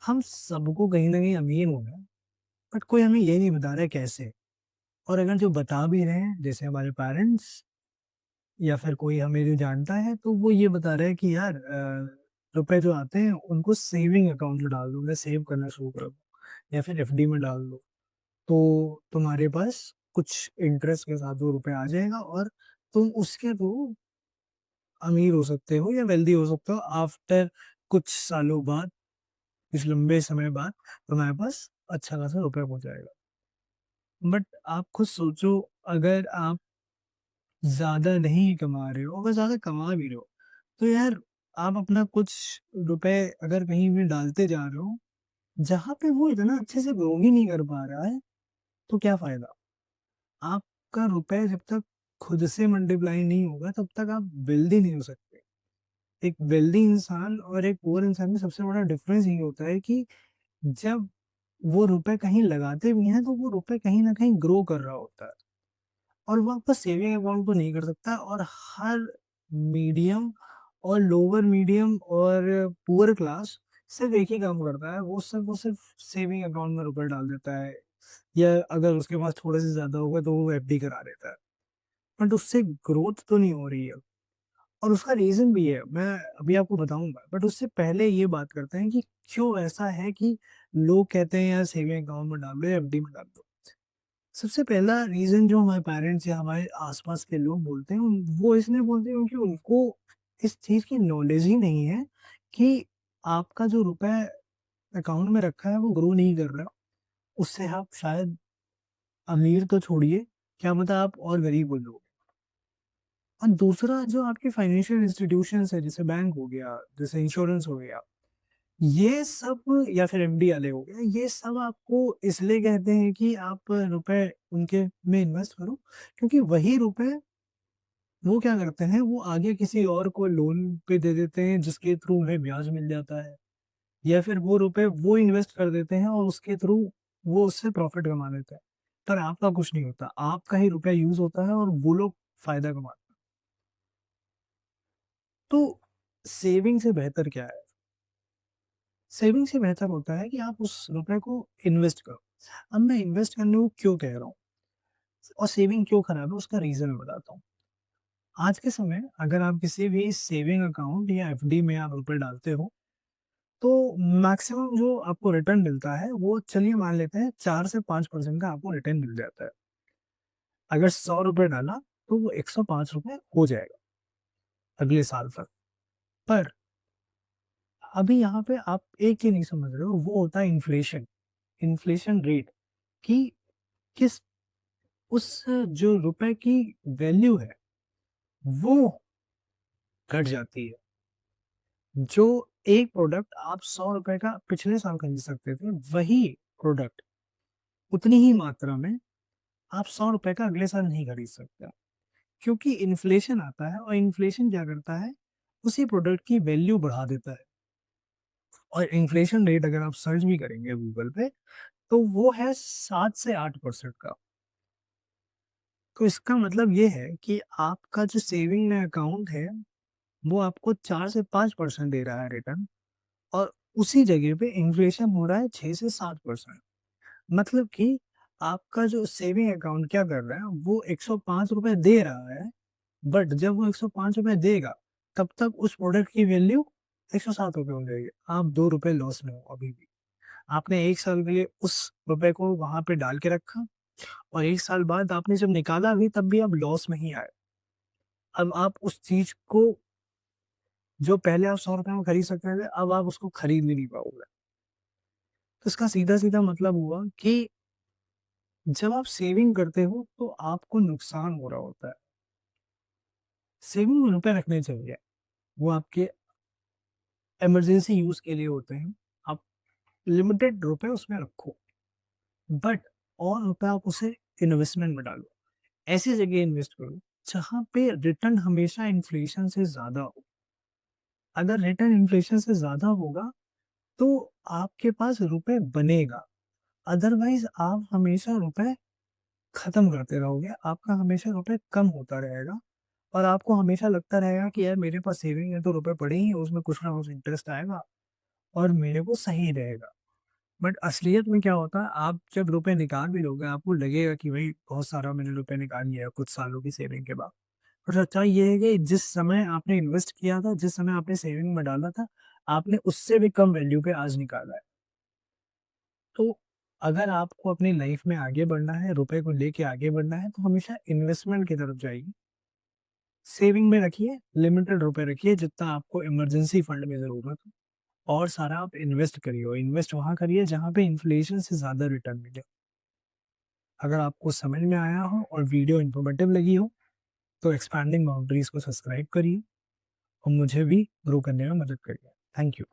हम सबको कहीं न कहीं अमीर होना है, बट कोई हमें ये नहीं बता रहा है कैसे। और अगर जो बता भी रहे हैं, जैसे हमारे पेरेंट्स या फिर कोई हमें जो जानता है, तो वो ये बता रहा है कि यार रुपए जो आते हैं उनको सेविंग अकाउंट में डाल दो, उन्हें सेव करना शुरू कर दो या फिर एफडी में डाल दो। तो तुम्हारे पास कुछ इंटरेस्ट के साथ वो रुपए आ जाएगा और तुम उसके थ्रू अमीर हो सकते हो या वेल्दी हो सकते हो आफ्टर कुछ सालों बाद, कुछ लंबे समय बाद तुम्हारे पास अच्छा खासा रुपया हो जाएगा। बट आप खुद सोचो, अगर आप ज़्यादा नहीं कमा रहे हो, अगर ज़्यादा कमा भी रहे हो, तो यार आप अपना कुछ रुपए अगर कहीं भी डालते जा रहे हो, जहाँ पे वो इतना अच्छे से ग्रो ही नहीं कर पा रहा है, तो क्या फ़ायदा? आपका रुपए जब तक खुद से मल्टीप्लाई नहीं होगा, तब तक आप वेल्दी नहीं हो सकते। एक वेल्दी इंसान और एक पुअर इंसान में सबसे बड़ा डिफरेंस ये होता है कि जब वो रुपए कहीं लगाते भी हैं, तो वो रुपए कहीं न कहीं ग्रो कर रहा होता है और वो आपका सेविंग अकाउंट तो नहीं कर सकता। और हर मीडियम और लोअर मीडियम और पुअर क्लास सिर्फ़ एक ही काम करता है, वो सिर्फ़ सेविंग अकाउंट में रुपए डाल देता है या अगर उसके पास थोड़े से ज़्यादा होगा, तो वो एफडी करा देता है। बट उससे ग्रोथ तो नहीं हो रही है। और उसका रीज़न भी है, मैं अभी आपको बताऊँगा। बट उससे पहले ये बात करते हैं कि क्यों ऐसा है कि लोग कहते हैं यार सेविंग अकाउंट में डाल दो या एफडी में डाल दो। सबसे पहला रीज़न जो हमारे पेरेंट्स या हमारे आस-पास के लोग बोलते हैं, वो इसलिए बोलते हैं क्योंकि उनको इस चीज़ की नॉलेज ही नहीं है कि आपका जो रुपए अकाउंट में रखा है वो ग्रो नहीं कर रहा। उससे आप शायद अमीर तो छोड़िए, क्या पता आप और गरीब हो जाओ। और दूसरा जो आपके फाइनेंशियल इंस्टीट्यूशंस है, जैसे बैंक हो गया, जैसे इंश्योरेंस हो गया, ये सब या फिर एफडी वाले हो गए, ये सब आपको इसलिए कहते हैं कि आप रुपए उनके में इन्वेस्ट करो, क्योंकि वही रुपए वो क्या करते हैं, वो आगे किसी और को लोन पे दे देते हैं, जिसके थ्रू उन्हें ब्याज मिल जाता है। या फिर वो रुपए वो इन्वेस्ट कर देते हैं और उसके थ्रू वो उससे प्रॉफिट कमा लेते हैं। पर आपका कुछ नहीं होता, आपका ही रुपया यूज़ होता है और वो लोग फ़ायदा कमाते हैं। तो सेविंग से बेहतर क्या है? सेविंग से बेहतर होता है कि आप उस रुपए को इन्वेस्ट करो। अब मैं इन्वेस्ट करने को क्यों कह रहा हूँ और सेविंग क्यों खराब है, उसका रीज़न मैं बताता हूँ। आज के समय अगर आप किसी भी सेविंग अकाउंट या एफडी में आप रुपए डालते हो, तो मैक्सिमम जो आपको रिटर्न मिलता है, वो चलिए मान लेते हैं 4 से 5% का आपको रिटर्न मिल जाता है। अगर ₹100 डाला, तो वो ₹105 हो जाएगा अगले साल तक। पर अभी यहाँ पे आप एक चीज़ नहीं समझ रहे हो, वो होता है इन्फ्लेशन। इन्फ्लेशन रेट कि किस उस जो रुपए की वैल्यू है, वो घट जाती है। जो एक प्रोडक्ट आप ₹100 का पिछले साल खरीद सकते थे, वही प्रोडक्ट उतनी ही मात्रा में आप ₹100 का अगले साल नहीं खरीद सकते। क्योंकि इन्फ्लेशन आता है और इन्फ्लेशन क्या करता है, उसी प्रोडक्ट की वैल्यू बढ़ा देता है। और इन्फ्लेशन रेट अगर आप सर्च भी करेंगे गूगल पे, तो वो है 7 से 8% का। तो इसका मतलब ये है कि आपका जो सेविंग में अकाउंट है, वो आपको 4 से 5% दे रहा है रिटर्न और उसी जगह पे इन्फ्लेशन हो रहा है 6 से 7%। मतलब कि आपका जो सेविंग अकाउंट क्या कर रहा है, वो ₹105 दे रहा है, बट जब वो ₹105 देगा, तब तक उस प्रोडक्ट की वैल्यू ₹107 हो जाएगी। आप ₹2 लॉस में हो अभी भी। आपने 1 साल के लिए उस रुपए को वहाँ पे डाल के रखा और 1 साल बाद आपने जब निकाला भी, तब भी आप लॉस में ही आए। अब आप उस चीज़ को जो पहले आप ₹100 में खरीद सकते थे, अब आप उसको खरीद भी नहीं पाओगे। तो इसका सीधा-सीधा मतलब हुआ कि जब आप सेविंग करते हो, तो आपको नुकसान हो रहा होता है। सेविंग में रुपए रखने चाहिए, वो आपके इमरजेंसी यूज़ के लिए होते हैं। आप लिमिटेड रुपए उसमें रखो, बट और रुपए आप उसे इन्वेस्टमेंट में डालो। ऐसी जगह इन्वेस्ट करो, जहाँ पे रिटर्न हमेशा इन्फ्लेशन से ज़्यादा हो। अगर रिटर्न इन्फ्लेशन से ज़्यादा होगा, तो आपके पास रुपए बनेगा, अदरवाइज़ आप हमेशा रुपए खत्म करते रहोगे, आपका हमेशा रुपए कम होता रहेगा और आपको हमेशा लगता रहेगा कि यार मेरे पास सेविंग है तो रुपए पड़े ही हैं, उसमें कुछ ना कुछ इंटरेस्ट आएगा और मेरे को सही रहेगा। बट असलियत में क्या होता है, आप जब रुपए निकाल भी लोगे, आपको लगेगा कि भाई बहुत सारा मैंने रुपए निकाल लिया कुछ सालों की सेविंग के बाद। और सच्चाई ये है कि जिस समय आपने इन्वेस्ट किया था, जिस समय आपने सेविंग में डाला था, आपने उससे भी कम वैल्यू पे आज निकाला है। तो अगर आपको अपनी लाइफ में आगे बढ़ना है, रुपए को लेके आगे बढ़ना है, तो हमेशा इन्वेस्टमेंट की तरफ जाइए। सेविंग में रखिए, लिमिटेड रुपए रखिए जितना आपको इमरजेंसी फंड में ज़रूरत हो, और सारा आप इन्वेस्ट करिए, और इन्वेस्ट वहाँ करिए जहाँ पे इन्फ्लेशन से ज़्यादा रिटर्न मिले। अगर आपको समझ में आया हो और वीडियो इन्फॉर्मेटिव लगी हो, तो एक्सपैंडिंग बाउंड्रीज़ को सब्सक्राइब करिए और मुझे भी ग्रो करने में मदद करिए। Thank you.